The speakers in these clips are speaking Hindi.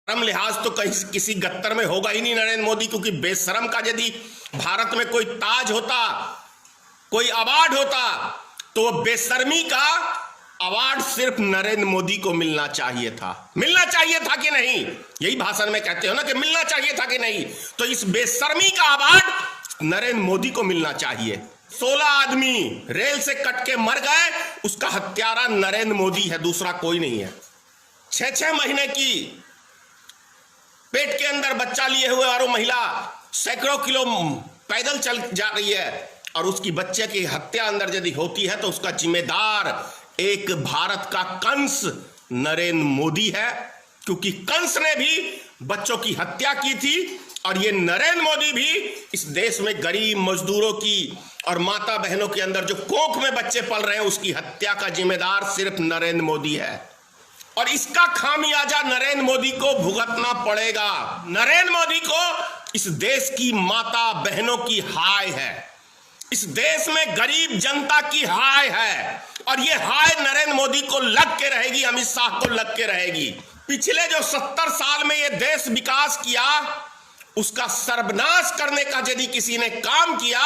शर्म लिहाज तो कहीं किसी गत्तर में होगा ही नहीं नरेंद्र मोदी, क्योंकि बेशरम का यदि भारत में कोई ताज होता, कोई अवार्ड होता, तो बेशर्मी का अवार्ड सिर्फ नरेंद्र मोदी को मिलना चाहिए था। मिलना चाहिए था कि नहीं? यही भाषण में कहते हो ना कि मिलना चाहिए था कि नहीं? तो इस बेशर्मी का अवार्ड नरेंद्र मोदी को मिलना चाहिए। 16 आदमी रेल से कट के मर गए, उसका हत्यारा नरेंद्र मोदी है, दूसरा कोई नहीं है। 6-6 महीने की पेट के अंदर बच्चा लिए हुए और वो महिला सैकड़ों किलो पैदल चल जा रही है, और उसकी बच्चे की हत्या अंदर यदि होती है तो उसका जिम्मेदार एक भारत का कंस नरेंद्र मोदी है, क्योंकि कंस ने भी बच्चों की हत्या की थी, और ये नरेंद्र मोदी भी इस देश में गरीब मजदूरों की और माता बहनों के अंदर जो कोख में बच्चे पल रहे हैं, उसकी हत्या का जिम्मेदार सिर्फ नरेंद्र मोदी है। और इसका खामियाजा नरेंद्र मोदी को भुगतना पड़ेगा। नरेंद्र मोदी को इस देश की माता बहनों की हाय है, इस देश में गरीब जनता की हाय है, और ये हाय नरेंद्र मोदी को लग के रहेगी, अमित शाह को लग के रहेगी। पिछले जो 70 साल में ये देश विकास किया, उसका सर्वनाश करने का यदि किसी ने काम किया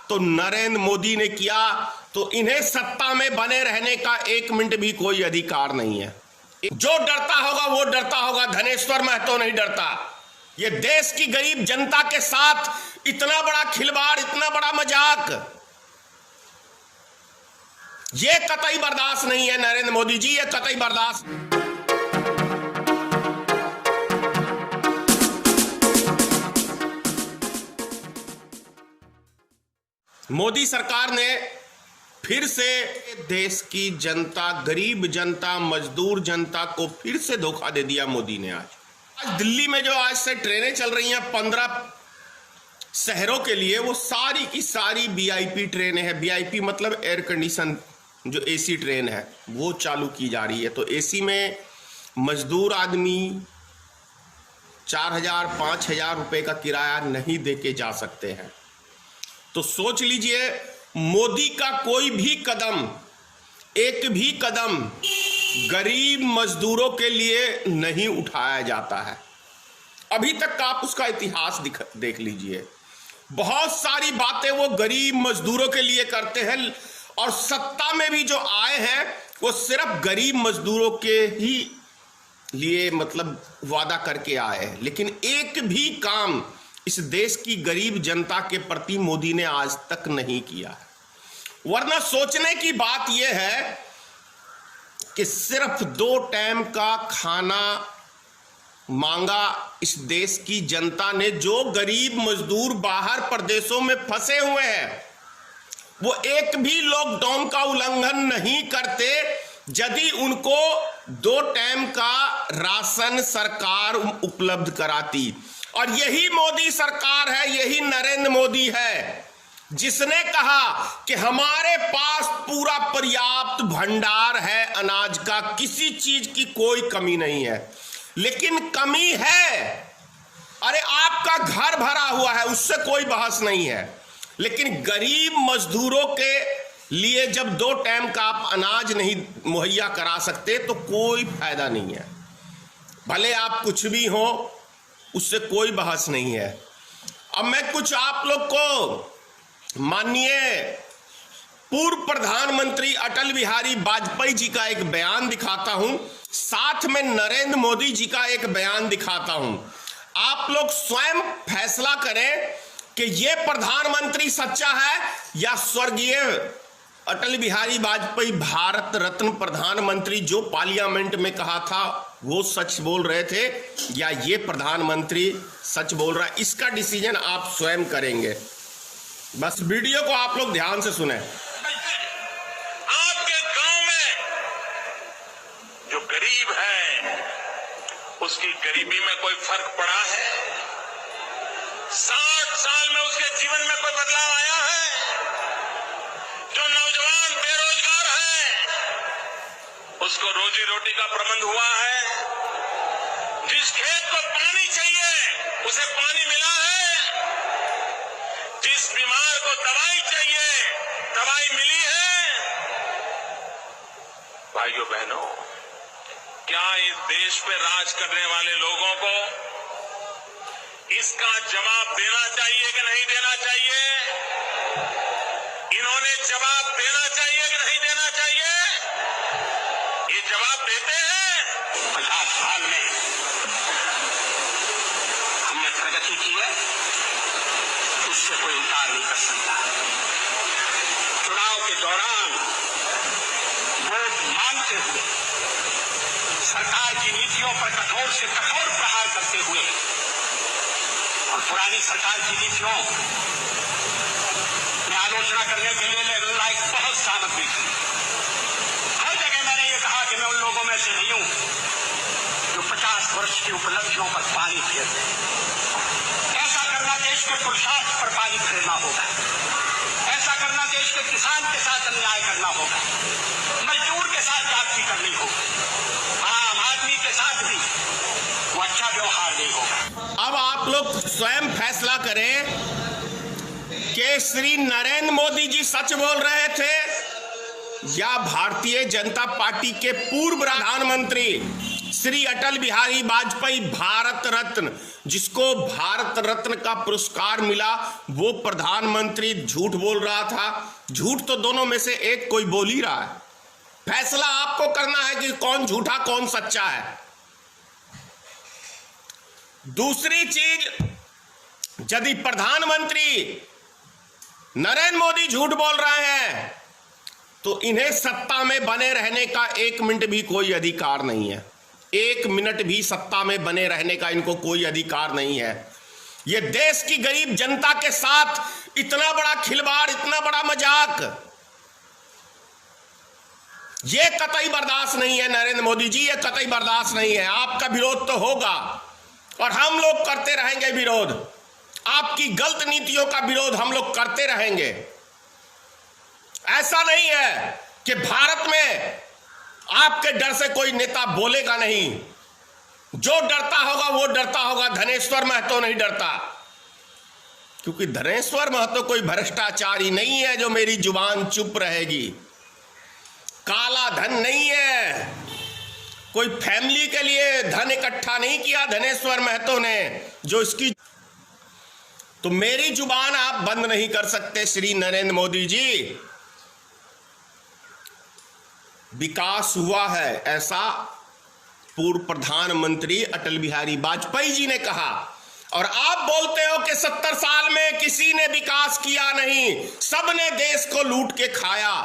तो नरेंद्र मोदी ने किया। तो इन्हें सत्ता में बने रहने का 1 मिनट भी कोई अधिकार नहीं है। जो डरता होगा वो डरता होगा, धनेश्वर महतो नहीं डरता। ये देश की गरीब जनता के साथ इतना बड़ा खिलवाड़, इतना बड़ा मजाक, ये कतई बर्दाश्त नहीं है नरेंद्र मोदी जी, ये कतई बर्दाश्त। मोदी सरकार ने फिर से देश की जनता, गरीब जनता, मजदूर जनता को फिर से धोखा दे दिया मोदी ने। आज दिल्ली में जो आज से ट्रेनें चल रही हैं 15 शहरों के लिए, वो सारी की सारी वीआईपी ट्रेनें हैं। वीआईपी मतलब एयर कंडीशन, जो एसी ट्रेन है वो चालू की जा रही है। तो एसी में मजदूर आदमी 4,000-5,000 रुपए का किराया नहीं दे के जा सकते हैं। तो सोच लीजिए, मोदी का कोई भी कदम, एक भी कदम गरीब मजदूरों के लिए नहीं उठाया जाता है। अभी तक आप उसका इतिहास देख लीजिए, बहुत सारी बातें वो गरीब मजदूरों के लिए करते हैं, और सत्ता में भी जो आए हैं वो सिर्फ गरीब मजदूरों के ही लिए मतलब वादा करके आए हैं, लेकिन एक भी काम इस देश की गरीब जनता के प्रति मोदी ने आज तक नहीं किया है। वरना सोचने की बात यह है कि सिर्फ 2 टाइम का खाना मांगा इस देश की जनता ने। जो गरीब मजदूर बाहर प्रदेशों में फंसे हुए हैं, वो एक भी लॉकडाउन का उल्लंघन नहीं करते यदि उनको 2 टाइम का राशन सरकार उपलब्ध कराती। और यही मोदी सरकार है, यही नरेंद्र मोदी है जिसने कहा कि हमारे पास पूरा पर्याप्त भंडार है अनाज का, किसी चीज की कोई कमी नहीं है। लेकिन कमी है, अरे आपका घर भरा हुआ है, उससे कोई बहस नहीं है, लेकिन गरीब मजदूरों के लिए जब 2 टाइम का आप अनाज नहीं मुहैया करा सकते तो कोई फायदा नहीं है। भले आप कुछ भी हो, उससे कोई बहस नहीं है। अब मैं कुछ आप लोग को माननीय पूर्व प्रधानमंत्री अटल बिहारी वाजपेयी जी का एक बयान दिखाता हूं, साथ में नरेंद्र मोदी जी का एक बयान दिखाता हूं। आप लोग स्वयं फैसला करें कि यह प्रधानमंत्री सच्चा है या स्वर्गीय अटल बिहारी वाजपेयी भारत रत्न प्रधानमंत्री जो पार्लियामेंट में कहा था वो सच बोल रहे थे, या ये प्रधानमंत्री सच बोल रहा है। इसका डिसीजन आप स्वयं करेंगे। बस वीडियो को आप लोग ध्यान से सुने। आपके गांव में जो गरीब है उसकी गरीबी में कोई फर्क पड़ा है? 60 साल में उसके जीवन में कोई बदलाव आया है? जो नौजवान बेरोजगार है उसको रोजी रोटी का प्रबंध हुआ है? जिस खेत को पानी चाहिए उसे पानी मिला है? जिस बीमार को दवाई चाहिए दवाई मिली है? भाइयों बहनों, क्या इस देश पे राज करने वाले लोगों को इसका जवाब देना चाहिए कि नहीं देना चाहिए? इन्होंने जवाब देना चाहिए कि नहीं देना चाहिए? ये जवाब देते हैं। 50 साल में हमने प्रगति की है, उससे कोई इनकार नहीं कर सकता। चुनाव के दौरान वोट मांगते हुए, सरकार की नीतियों पर कठोर से कठोर प्रहार करते हुए और पुरानी सरकार की नीतियों में आलोचना करने के लिए लायक बहुत सामग्री थी। हर जगह मैंने ये कहा कि मैं उन लोगों में से नहीं हूं जो 50 वर्ष की उपलब्धियों पर पानी फेर दें। ऐसा करना देश के पुरुषार्थ पर पानी फेरना होगा। ऐसा करना देश के किसान के साथ अन्याय करना होगा, मजदूर के साथ जाति करनी होगी, आम आदमी के साथ भी वो अच्छा व्यवहार नहीं होगा। अब आप लोग स्वयं फैसला करें कि श्री नरेंद्र मोदी जी सच बोल रहे थे या भारतीय जनता पार्टी के पूर्व प्रधानमंत्री श्री अटल बिहारी वाजपेयी, भारत रत्न, जिसको भारत रत्न का पुरस्कार मिला, वो प्रधानमंत्री झूठ बोल रहा था। झूठ तो दोनों में से एक कोई बोल ही रहा है। फैसला आपको करना है कि कौन झूठा कौन सच्चा है। दूसरी चीज, यदि प्रधानमंत्री नरेंद्र मोदी झूठ बोल रहे हैं तो इन्हें सत्ता में बने रहने का 1 मिनट भी कोई अधिकार नहीं है। 1 मिनट भी सत्ता में बने रहने का इनको कोई अधिकार नहीं है। ये देश की गरीब जनता के साथ इतना बड़ा खिलवाड़, इतना बड़ा मजाक, ये कतई बर्दाश्त नहीं है। नरेंद्र मोदी जी, ये कतई बर्दाश्त नहीं है। आपका विरोध तो होगा और हम लोग करते रहेंगे विरोध। आपकी गलत नीतियों का विरोध हम लोग करते रहेंगे। ऐसा नहीं है कि भारत में आपके डर से कोई नेता बोलेगा नहीं। जो डरता होगा वो डरता होगा, धनेश्वर महतो नहीं डरता, क्योंकि धनेश्वर महतो कोई भ्रष्टाचारी नहीं है जो मेरी जुबान चुप रहेगी। काला धन नहीं है, कोई फैमिली के लिए धन इकट्ठा नहीं किया धनेश्वर महतो ने जो इसकी। तो मेरी जुबान आप बंद नहीं कर सकते श्री नरेंद्र मोदी जी। विकास हुआ है, ऐसा पूर्व प्रधानमंत्री अटल बिहारी वाजपेयी जी ने कहा। और आप बोलते हो कि 70 साल में किसी ने विकास किया नहीं, सबने देश को लूट के खाया।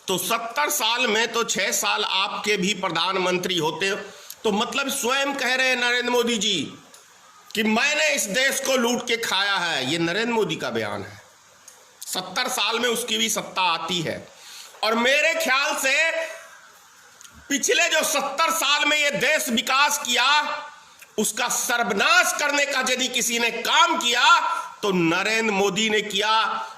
तो 70 साल में तो 6 साल आपके भी प्रधानमंत्री होते हो, तो मतलब स्वयं कह रहे हैं नरेंद्र मोदी जी कि मैंने इस देश को लूट के खाया है। ये नरेंद्र मोदी का बयान है। 70 साल में उसकी भी सत्ता आती है। और मेरे ख्याल से पिछले जो 70 साल में ये देश विकास किया, उसका सर्वनाश करने का यदि किसी ने काम किया तो नरेंद्र मोदी ने किया।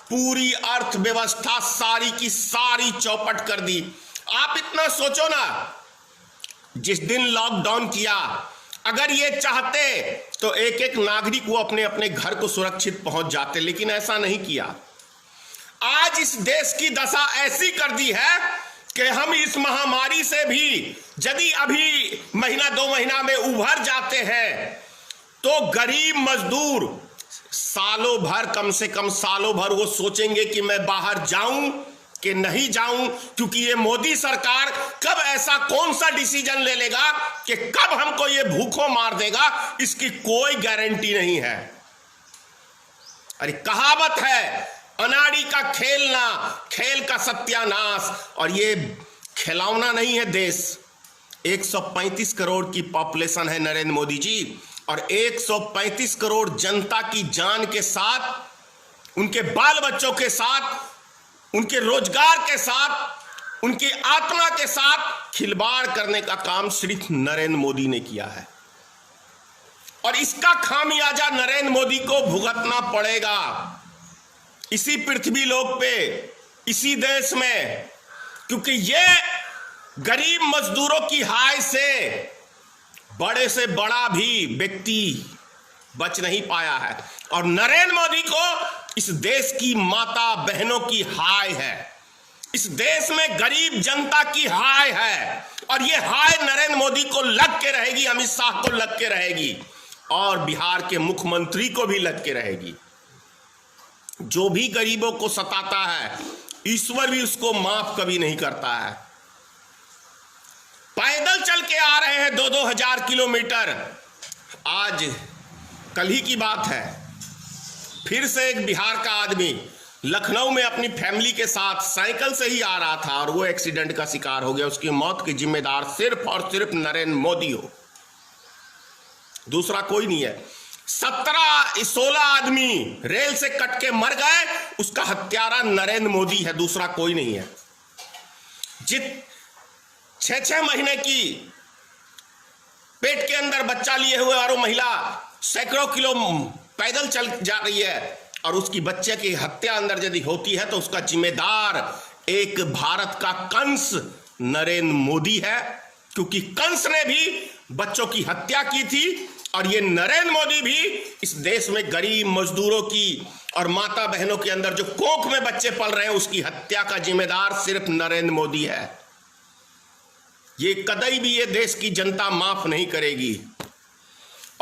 पूरी अर्थव्यवस्था सारी की सारी चौपट कर दी। आप इतना सोचो ना, जिस दिन लॉकडाउन किया, अगर ये चाहते तो एक एक नागरिक वो अपने अपने घर को सुरक्षित पहुंच जाते, लेकिन ऐसा नहीं किया। आज इस देश की दशा ऐसी कर दी है कि हम इस महामारी से भी यदि अभी महीना 2 महीना में उभर जाते हैं तो गरीब मजदूर सालों भर, कम से कम सालों भर वो सोचेंगे कि मैं बाहर जाऊं कि नहीं जाऊं, क्योंकि ये मोदी सरकार कब ऐसा कौन सा डिसीजन ले लेगा कि कब हमको ये भूखों मार देगा, इसकी कोई गारंटी नहीं है। अरे कहावत है, अनाड़ी का खेलना, खेल का सत्यानाश। और ये खिलौना नहीं है देश। 135 करोड़ की पॉपुलेशन है नरेंद्र मोदी जी, और 135 करोड़ जनता की जान के साथ, उनके बाल बच्चों के साथ, उनके रोजगार के साथ, उनकी आत्मा के साथ खिलवाड़ करने का काम सिर्फ नरेंद्र मोदी ने किया है। और इसका खामियाजा नरेंद्र मोदी को भुगतना पड़ेगा इसी पृथ्वी लोक पे, इसी देश में, क्योंकि ये गरीब मजदूरों की हाय से बड़े से बड़ा भी व्यक्ति बच नहीं पाया है। और नरेंद्र मोदी को इस देश की माता बहनों की हाय है, इस देश में गरीब जनता की हाय है, और ये हाय नरेंद्र मोदी को लग के रहेगी, अमित शाह को लग के रहेगी। और बिहार के मुख्यमंत्री को भी लटके रहेगी। जो भी गरीबों को सताता है, ईश्वर भी उसको माफ कभी नहीं करता है। पैदल चल के आ रहे हैं 2-2 हजार किलोमीटर। आज कल ही की बात है, फिर से एक बिहार का आदमी लखनऊ में अपनी फैमिली के साथ साइकिल से ही आ रहा था और वो एक्सीडेंट का शिकार हो गया। उसकी मौत के जिम्मेदार सिर्फ और सिर्फ नरेंद्र मोदी हो, दूसरा कोई नहीं है। 16 आदमी रेल से कट के मर गए, उसका हत्यारा नरेंद्र मोदी है, दूसरा कोई नहीं है। 6 महीने की पेट के अंदर बच्चा लिए हुए और वो महिला सैकड़ों किलो पैदल चल जा रही है और उसकी बच्चे की हत्या अंदर यदि होती है तो उसका जिम्मेदार एक भारत का कंस नरेंद्र मोदी है, क्योंकि कंस ने भी बच्चों की हत्या की थी और ये नरेंद्र मोदी भी इस देश में गरीब मजदूरों की और माता बहनों के अंदर जो कोख में बच्चे पल रहे हैं उसकी हत्या का जिम्मेदार सिर्फ नरेंद्र मोदी है। ये कतई भी ये देश की जनता माफ नहीं करेगी।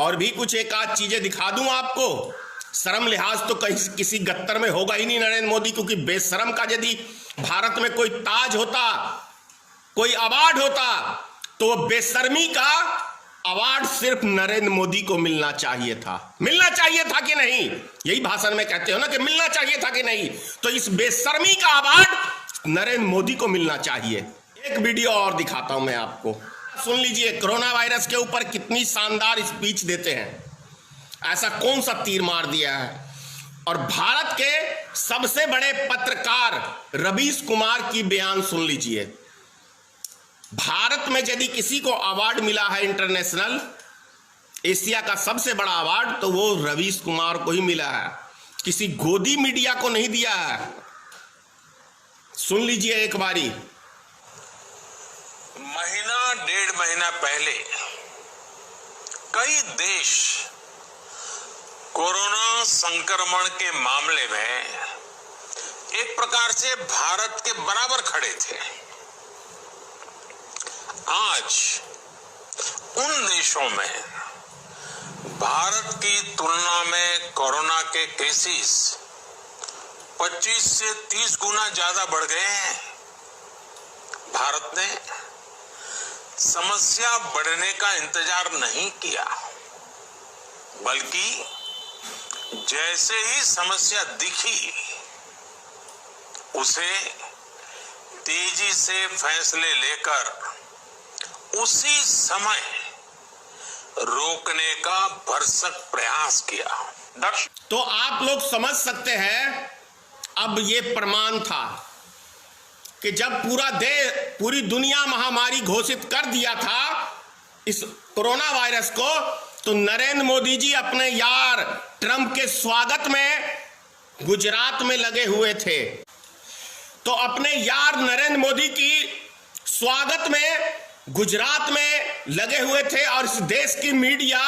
और भी कुछ एक आध चीजें दिखा दूं आपको। शर्म लिहाज तो कहीं किसी गत्तर में होगा ही नहीं नरेंद्र मोदी, क्योंकि बेशरम का यदि भारत में कोई ताज होता, कोई अवार्ड होता, तो वो बेशर्मी का अवार्ड सिर्फ नरेंद्र मोदी को मिलना चाहिए था। मिलना चाहिए था कि नहीं? यही भाषण में कहते हो ना कि मिलना चाहिए था कि नहीं? तो इस बेशर्मी का अवार्ड नरेंद्र मोदी को मिलना चाहिए। एक वीडियो और दिखाता हूं मैं आपको, सुन लीजिए। कोरोना वायरस के ऊपर कितनी शानदार स्पीच देते हैं, ऐसा कौन सा तीर मार दिया है। और भारत के सबसे बड़े पत्रकार रवीश कुमार की बयान सुन लीजिए। भारत में यदि किसी को अवार्ड मिला है इंटरनेशनल, एशिया का सबसे बड़ा अवार्ड, तो वो रवीश कुमार को ही मिला है, किसी गोदी मीडिया को नहीं दिया है। सुन लीजिए एक बारी। महीना 1.5 महीना पहले कई देश कोरोना संक्रमण के मामले में एक प्रकार से भारत के बराबर खड़े थे। आज उन देशों में भारत की तुलना में कोरोना के केसेस 25 से 30 गुना ज्यादा बढ़ गए हैं। भारत ने समस्या बढ़ने का इंतजार नहीं किया, बल्कि जैसे ही समस्या दिखी उसे तेजी से फैसले लेकर उसी समय रोकने का भरसक प्रयास किया। तो आप लोग समझ सकते हैं, अब ये प्रमाण था कि जब पूरी दुनिया महामारी घोषित कर दिया था इस कोरोना वायरस को, तो नरेंद्र मोदी जी अपने यार ट्रंप के स्वागत में गुजरात में लगे हुए थे। तो अपने यार नरेंद्र मोदी की स्वागत में गुजरात में लगे हुए थे और इस देश की मीडिया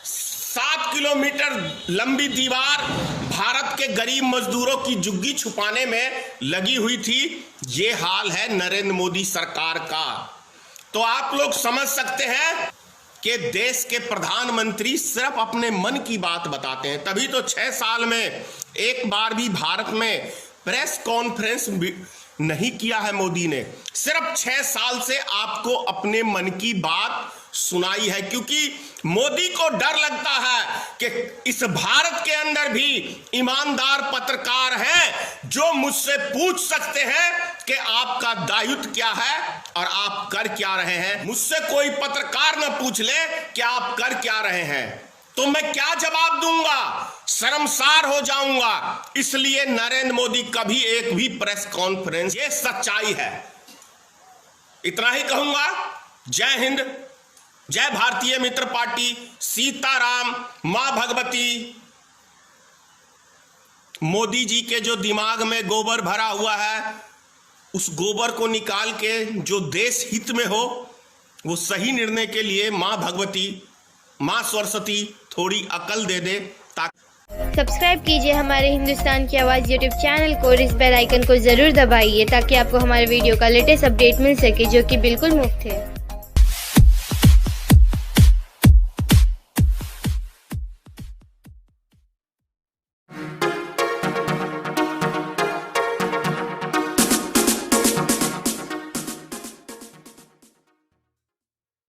7 किलोमीटर लंबी दीवार भारत के गरीब मजदूरों की झुग्गी छुपाने में लगी हुई थी। ये हाल है नरेंद्र मोदी सरकार का। तो आप लोग समझ सकते हैं कि देश के प्रधानमंत्री सिर्फ अपने मन की बात बताते हैं, तभी तो 6 साल में एक बार भी भारत में प्रेस कॉन्फ्रेंस नहीं किया है मोदी ने। सिर्फ 6 साल से आपको अपने मन की बात सुनाई है, क्योंकि मोदी को डर लगता है कि इस भारत के अंदर भी ईमानदार पत्रकार हैं जो मुझसे पूछ सकते हैं कि आपका दायित्व क्या है और आप कर क्या रहे हैं। मुझसे कोई पत्रकार न पूछ ले कि आप कर क्या रहे हैं, तो मैं क्या जवाब दूंगा? शर्मसार हो जाऊंगा। इसलिए नरेंद्र मोदी कभी एक भी प्रेस कॉन्फ्रेंस, ये सच्चाई है। इतना ही कहूंगा। जय हिंद, जय भारतीय मित्र पार्टी, सीताराम, मां भगवती। मोदी जी के जो दिमाग में गोबर भरा हुआ है, उस गोबर को निकाल के जो देश हित में हो वो सही निर्णय के लिए मां भगवती, मां सरस्वती थोड़ी अकल दे दे। सब्सक्राइब कीजिए हमारे हिंदुस्तान की आवाज़ यूट्यूब चैनल को और इस बेल आइकन को ज़रूर दबाइए ताकि आपको हमारे वीडियो का लेटेस्ट अपडेट मिल सके, जो कि बिल्कुल मुफ्त है।